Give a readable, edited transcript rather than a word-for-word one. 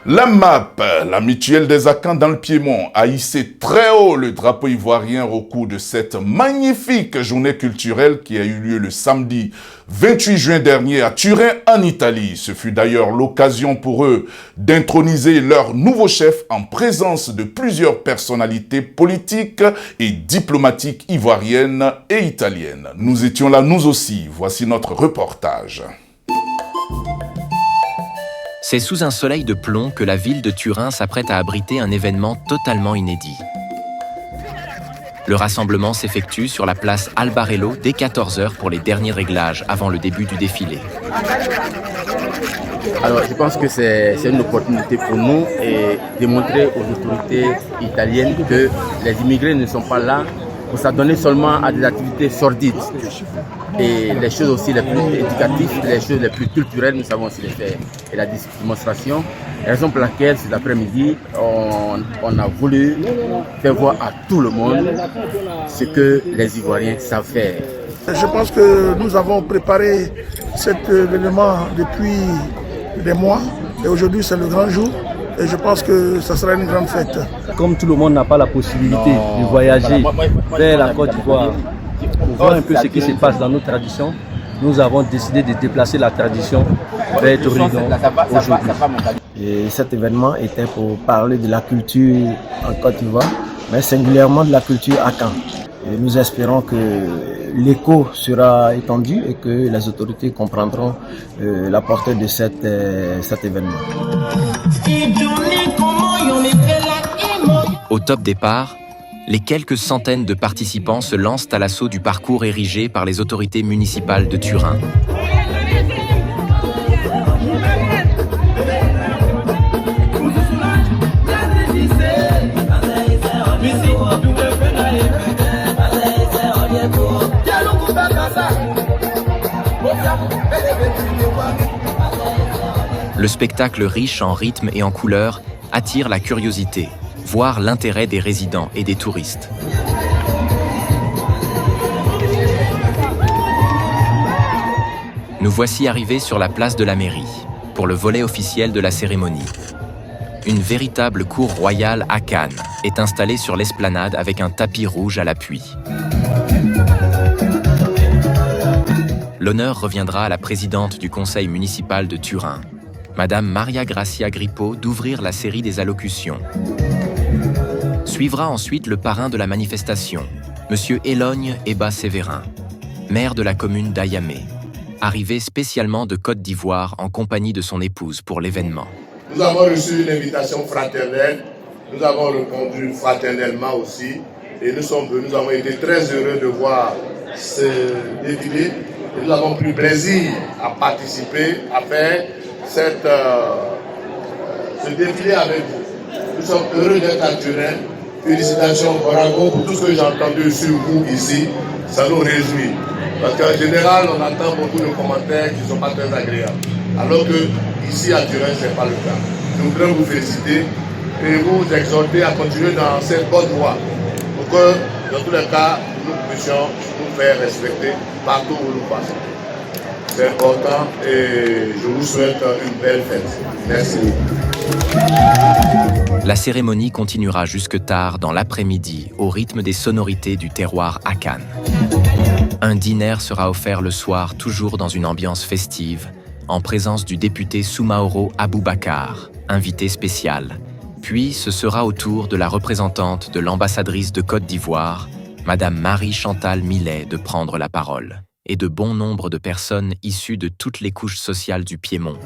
La MAP, la mutuelle des Akans dans le Piémont, a hissé très haut le drapeau ivoirien au cours de cette magnifique journée culturelle qui a eu lieu le samedi 28 juin dernier à Turin en Italie. Ce fut d'ailleurs l'occasion pour eux d'introniser leur nouveau chef en présence de plusieurs personnalités politiques et diplomatiques ivoiriennes et italiennes. Nous étions là nous aussi, voici notre reportage. C'est sous un soleil de plomb que la ville de Turin s'apprête à abriter un événement totalement inédit. Le rassemblement s'effectue sur la place Albarello dès 14 h pour les derniers réglages avant le début du défilé. Alors, je pense que c'est une opportunité pour nous et de montrer aux autorités italiennes que les immigrés ne sont pas là pour s'adonner seulement à des activités sordides. Et les choses aussi les plus éducatives, les choses les plus culturelles, nous savons aussi les faire. Et la démonstration, raison pour laquelle cet après-midi, on a voulu faire voir à tout le monde ce que les Ivoiriens savent faire. Je pense que nous avons préparé cet événement depuis des mois et aujourd'hui c'est le grand jour et je pense que ça sera une grande fête. Comme tout le monde n'a pas la possibilité de voyager vers la Côte d'Ivoire pour voir un peu ce qui se passe dans nos traditions, nous avons décidé de déplacer la tradition vers Torridon aujourd'hui. Et cet événement était pour parler de la culture en Côte d'Ivoire, mais singulièrement de la culture akan. Et nous espérons que l'écho sera étendu et que les autorités comprendront la portée de cet événement. Au top départ, les quelques centaines de participants se lancent à l'assaut du parcours érigé par les autorités municipales de Turin. Le spectacle riche en rythme et en couleurs attire la curiosité, voire l'intérêt des résidents et des touristes. Nous voici arrivés sur la place de la mairie, pour le volet officiel de la cérémonie. Une véritable cour royale akan est installée sur l'esplanade avec un tapis rouge à l'appui. L'honneur reviendra à la présidente du conseil municipal de Turin, Madame Maria Grazia Grippo, d'ouvrir la série des allocutions. Suivra ensuite le parrain de la manifestation, Monsieur Elogne Eba Sévérin, maire de la commune d'Ayamé, arrivé spécialement de Côte d'Ivoire en compagnie de son épouse pour l'événement. Nous avons reçu une invitation fraternelle, nous avons répondu fraternellement aussi, et nous avons été très heureux de voir ce défilé, et nous avons pris plaisir à participer, à faire ce défilé avec vous. Nous sommes heureux d'être à Turin. Félicitations, bravo pour tout ce que j'ai entendu sur vous ici. Ça nous réjouit. Parce qu'en général, on entend beaucoup de commentaires qui ne sont pas très agréables. Alors que ici à Turin, ce n'est pas le cas. Je voudrais vous féliciter et vous exhorter à continuer dans cette bonne voie. Pour que, dans tous les cas, nous puissions nous faire respecter partout où nous passons. C'est important et je vous souhaite une belle fête. Merci. La cérémonie continuera jusque tard dans l'après-midi au rythme des sonorités du terroir akan. Un dîner sera offert le soir toujours dans une ambiance festive en présence du député Soumaoro Aboubakar, invité spécial. Puis ce sera au tour de la représentante de l'ambassadrice de Côte d'Ivoire, Madame Marie-Chantal Millet, de prendre la parole, et de bon nombre de personnes issues de toutes les couches sociales du Piémont.